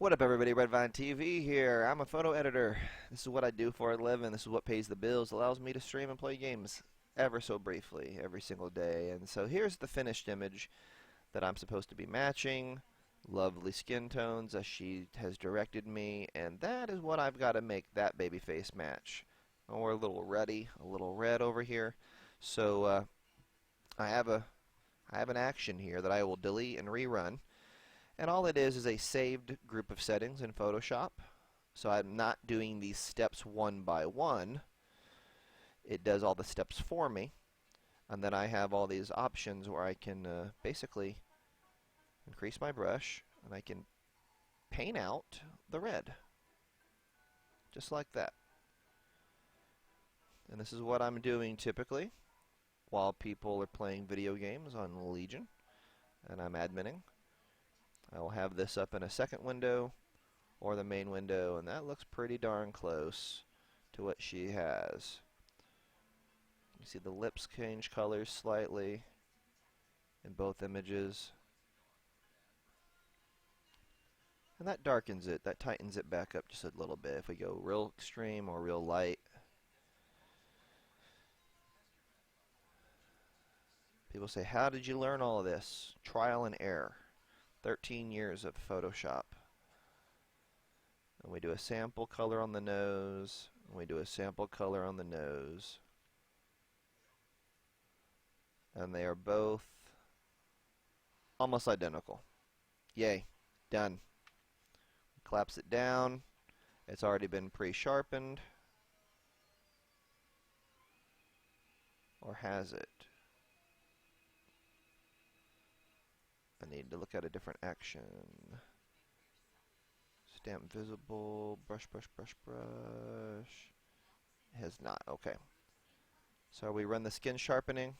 What up, everybody? RedVine TV here. I'm a photo editor. This is what I do for a living. This is what pays the bills, allows me to stream and play games ever so briefly every single day. And so here's the finished image that I'm supposed to be matching. Lovely skin tones as she has directed me, and that is what I've got to make that baby face match. Oh, we're a little ruddy, a little red over here. So I have an action here that I will delete and rerun. And all it is a saved group of settings in Photoshop. So I'm not doing these steps one by one. It does all the steps for me. And then I have all these options where I can basically increase my brush and I can paint out the red. Just like that. And this is what I'm doing typically while people are playing video games on Legion and I'm adminning. I will have this up in a second window or the main window, and that looks pretty darn close to what she has. You see the lips change colors slightly in both images. And that darkens it, that tightens it back up just a little bit if we go real extreme or real light. People say, how did you learn all of this? Trial and error. 13 years of Photoshop. And we do a sample color on the nose, and we do a sample color on the nose. And they are both almost identical. Yay, done. Collapse it down. It's already been pre-sharpened. Or has it? I need to look at a different action. Stamp visible, brush, brush, brush, brush. It has not, okay. So we run the skin sharpening.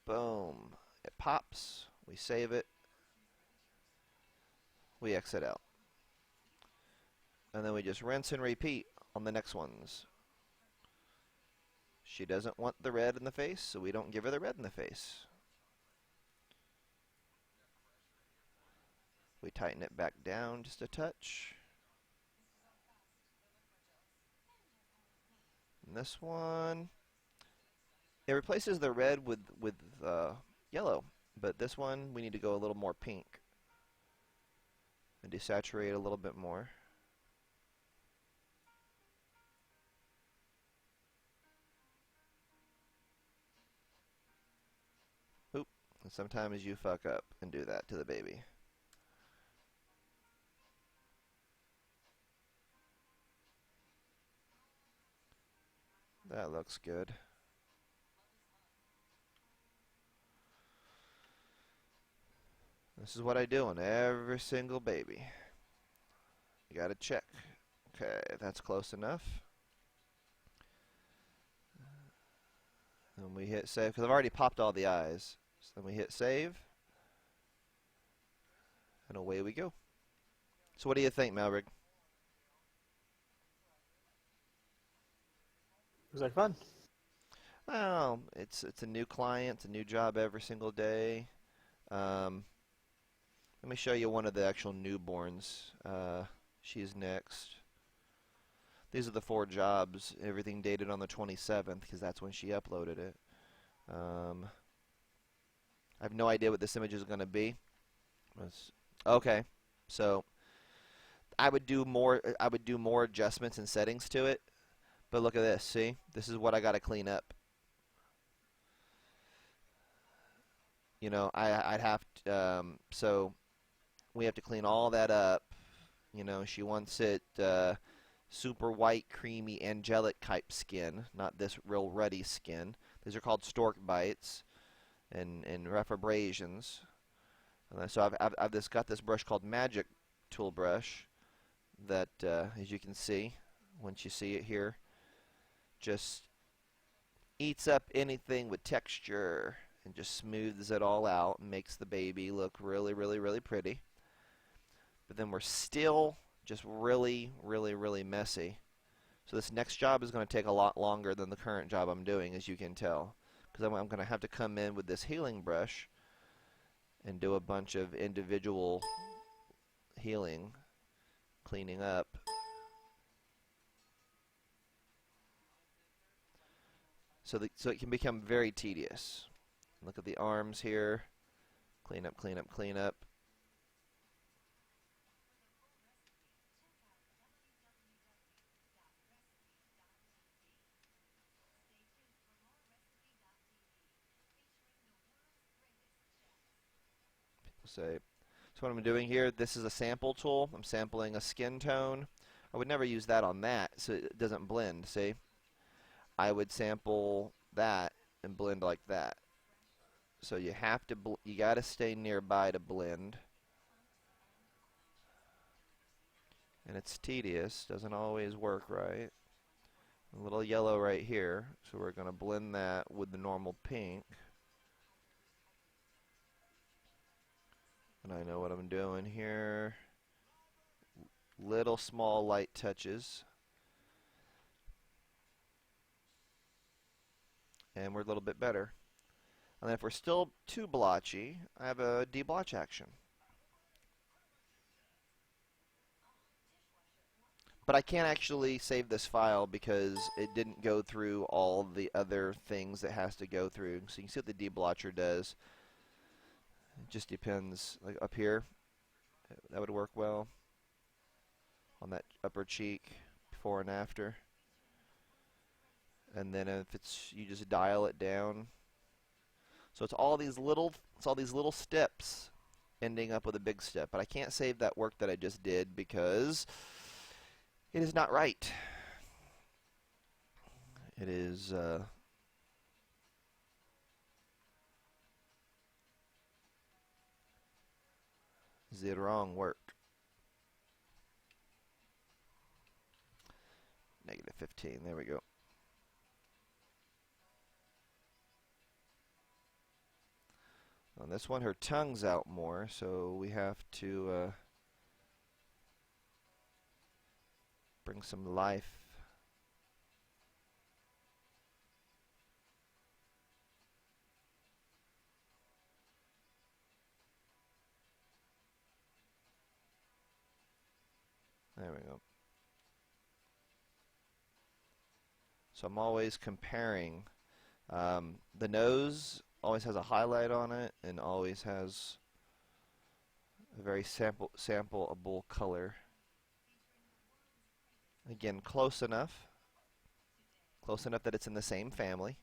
Boom. It pops. We save it. We exit out. And then we just rinse and repeat on the next ones. She doesn't want the red in the face, so we don't give her the red in the face. We tighten it back down just a touch. And this one, it replaces the red with yellow, but this one we need to go a little more pink and desaturate a little bit more. Oop, and sometimes you fuck up and do that to the baby. That looks good. This is what I do on every single baby. You gotta check. Okay, that's close enough. And we hit save, because I've already popped all the eyes. So then we hit save. And away we go. So what do you think, Malbrig? Was that fun? Well, it's a new client, it's a new job every single day. Let me show you one of the actual newborns. She's next. These are the 4 jobs, everything dated on the 27th, because that's when she uploaded it. I have no idea what this image is going to be. Okay, so I would do more adjustments and settings to it. But look at this, see? This is what I got to clean up. You know, I'd have to, so we have to clean all that up. You know, she wants it super white, creamy, angelic type skin, not this real ruddy skin. These are called stork bites and rough abrasions. And so I've just got this brush called Magic Tool Brush that, as you can see, once you see it here, just eats up anything with texture and just smooths it all out and makes the baby look really, really, really pretty. But then we're still just really, really, really messy. So this next job is going to take a lot longer than the current job I'm doing, as you can tell, because I'm going to have to come in with this healing brush and do a bunch of individual healing, cleaning up. So it can become very tedious. Look at the arms here. Clean up, clean up, clean up. People say, so what I'm doing here, this is a sample tool. I'm sampling a skin tone. I would never use that on that, so it doesn't blend, see? I would sample that and blend like that. So you have to, you got to stay nearby to blend. And it's tedious, doesn't always work right. A little yellow right here, so we're going to blend that with the normal pink. And I know what I'm doing here. Little small light touches. And we're a little bit better. And then if we're still too blotchy, I have a deblotch action. But I can't actually save this file because it didn't go through all the other things it has to go through. So you can see what the deblotcher does. It just depends. Like up here, that would work well. On that upper cheek, before and after. And then if it's, you just dial it down. So it's all these little steps ending up with a big step. But I can't save that work that I just did because it is not right. It is the wrong work. Negative 15, there we go. On this one, her tongue's out more, so we have to bring some life. There we go. So I'm always comparing. The nose always has a highlight on it and always has a very sampleable color. Again, close enough that it's in the same family.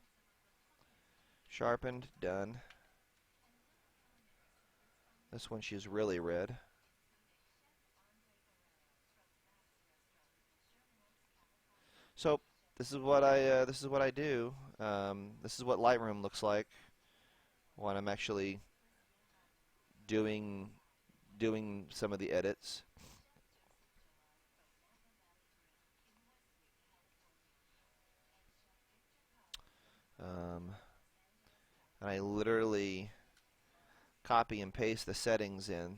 Sharpened, done. This one she's really red. So this is what I do. This is what Lightroom looks like when I'm actually doing some of the edits. And I literally copy and paste the settings in.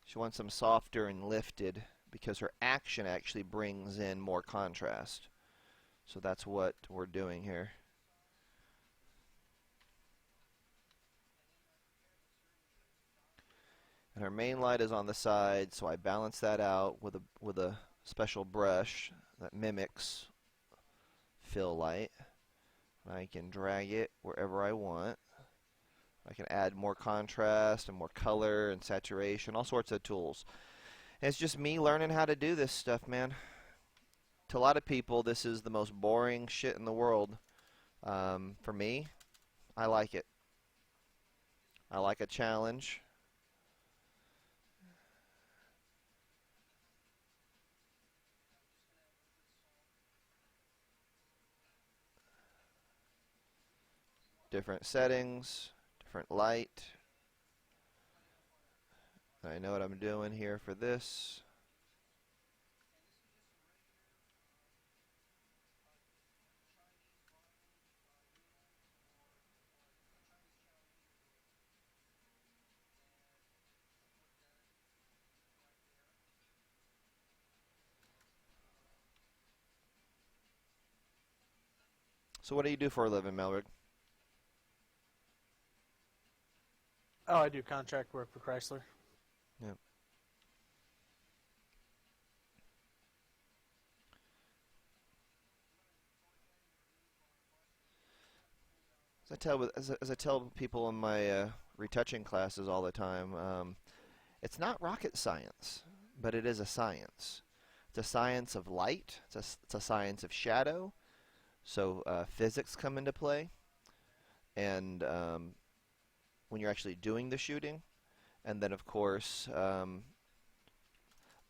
She wants them softer and lifted because her action actually brings in more contrast. So that's what we're doing here. And her main light is on the side, so I balance that out with a special brush that mimics fill light. And I can drag it wherever I want. I can add more contrast and more color and saturation, all sorts of tools. And it's just me learning how to do this stuff, man. To a lot of people, this is the most boring shit in the world. For me, I like it. I like a challenge. Different settings, different light. I know what I'm doing here for this. So what do you do for a living, Melrick? Oh, I do contract work for Chrysler. Yeah. As I tell people in my retouching classes all the time, it's not rocket science, but it is a science. It's a science of light. It's a science of shadow. So physics come into play, and when you're actually doing the shooting, and then of course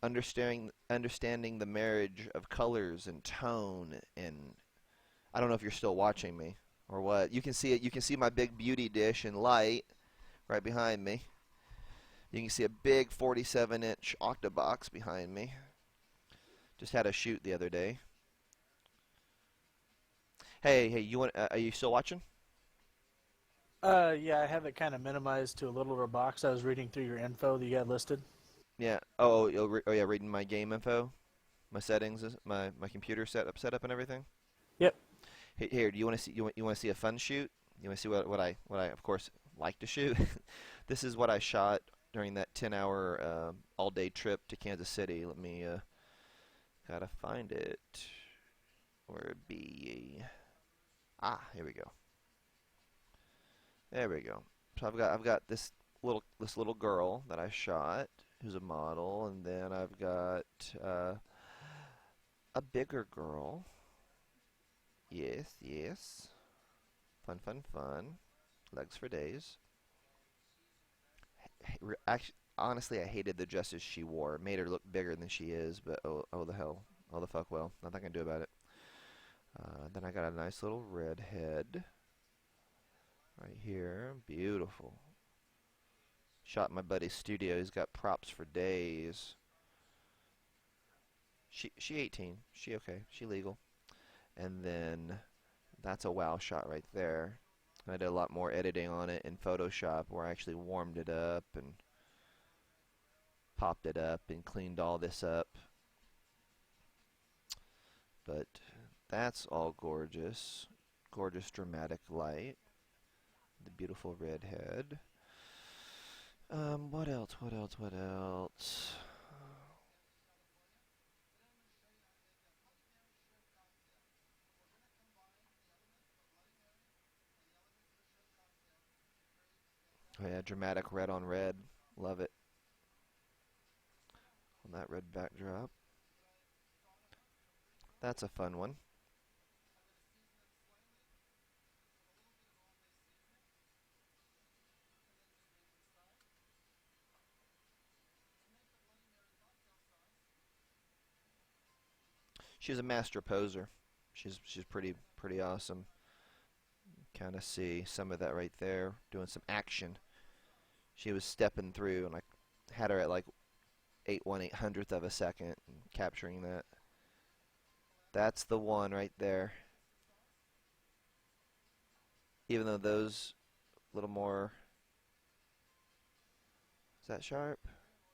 understanding the marriage of colors and tone. And I don't know if you're still watching me or what. You can see it. You can see my big beauty dish in light right behind me. You can see a big 47-inch octabox behind me. Just had a shoot the other day. Hey, you want? Are you still watching? Yeah, I have it kind of minimized to a littler box. I was reading through your info that you had listed. Yeah. Oh yeah, reading my game info, my settings, my computer setup and everything. Yep. Hey, here, do you want to see you want to see a fun shoot? You want to see what I of course like to shoot? This is what I shot during that 10-hour all-day trip to Kansas City. Let me gotta find it. Where it be? Ah, here we go. There we go. So I've got this little girl that I shot who's a model, and then I've got a bigger girl. Yes, yes. Fun, fun, fun. Legs for days. Actually, honestly, I hated the dresses she wore. It made her look bigger than she is, but oh the hell. Oh the fuck well. Nothing I can do about it. Then I got a nice little redhead right here. Beautiful. Shot in my buddy's studio. He's got props for days. She 18. She okay. She legal. And then that's a wow shot right there. I did a lot more editing on it in Photoshop where I actually warmed it up and popped it up and cleaned all this up. But that's all gorgeous. Gorgeous dramatic light. The beautiful redhead. What else? What else? What else? Oh yeah, dramatic red on red. Love it. On that red backdrop. That's a fun one. She's a master poser. She's pretty awesome. Kind of see some of that right there, doing some action. She was stepping through, and I had her at like 8/1/800th of a second, capturing that. That's the one right there. Even though those little more, is that sharp?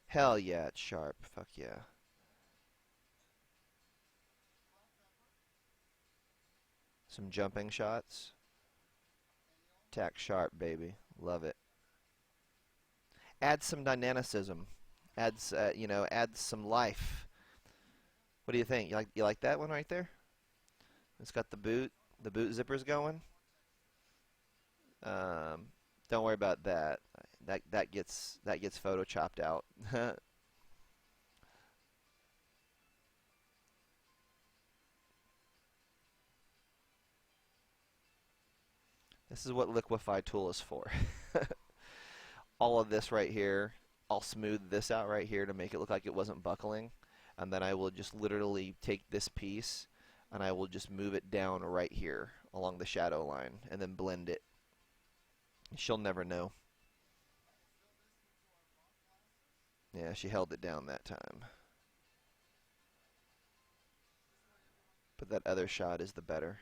Hell yeah, it's sharp. Fuck yeah. Some jumping shots. Tack sharp, baby. Love it. Add some dynamicism. Adds some life. What do you think? You like that one right there? It's got the boot zippers going. Um, don't worry about that. That gets photoshopped out. This is what Liquify tool is for. All of this right here, I'll smooth this out right here to make it look like it wasn't buckling, and then I will just literally take this piece and I will just move it down right here along the shadow line and then blend it. She'll never know. Yeah, she held it down that time. But that other shot is the better.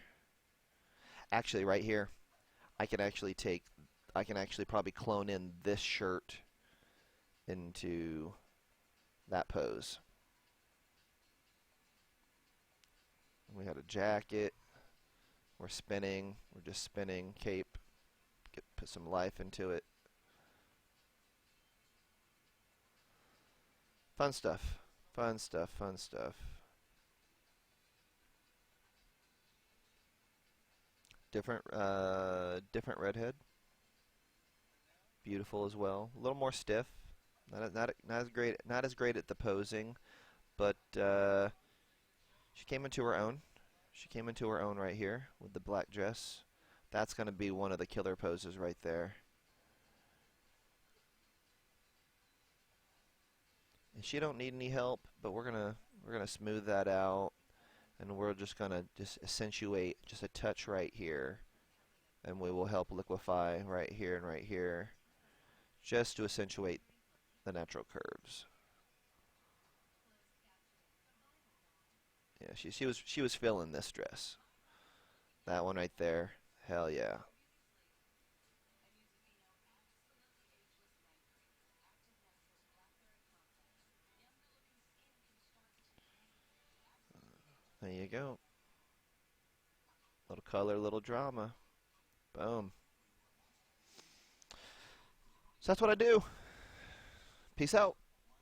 Actually, right here, I can actually take, I can actually probably clone in this shirt into that pose. We had a jacket. We're spinning. We're just spinning. Cape. Put some life into it. Fun stuff. Fun stuff. Fun stuff. Different redhead. Beautiful as well. A little more stiff. Not as great at the posing, but she came into her own. She came into her own right here with the black dress. That's going to be one of the killer poses right there. And she don't need any help, but we're gonna smooth that out, and we're just gonna accentuate just a touch right here, and we will help liquefy right here and right here, just to accentuate the natural curves. Yeah, she was feeling this dress. That one right there. Hell yeah. There you go. Little color, little drama. Boom. So that's what I do. Peace out.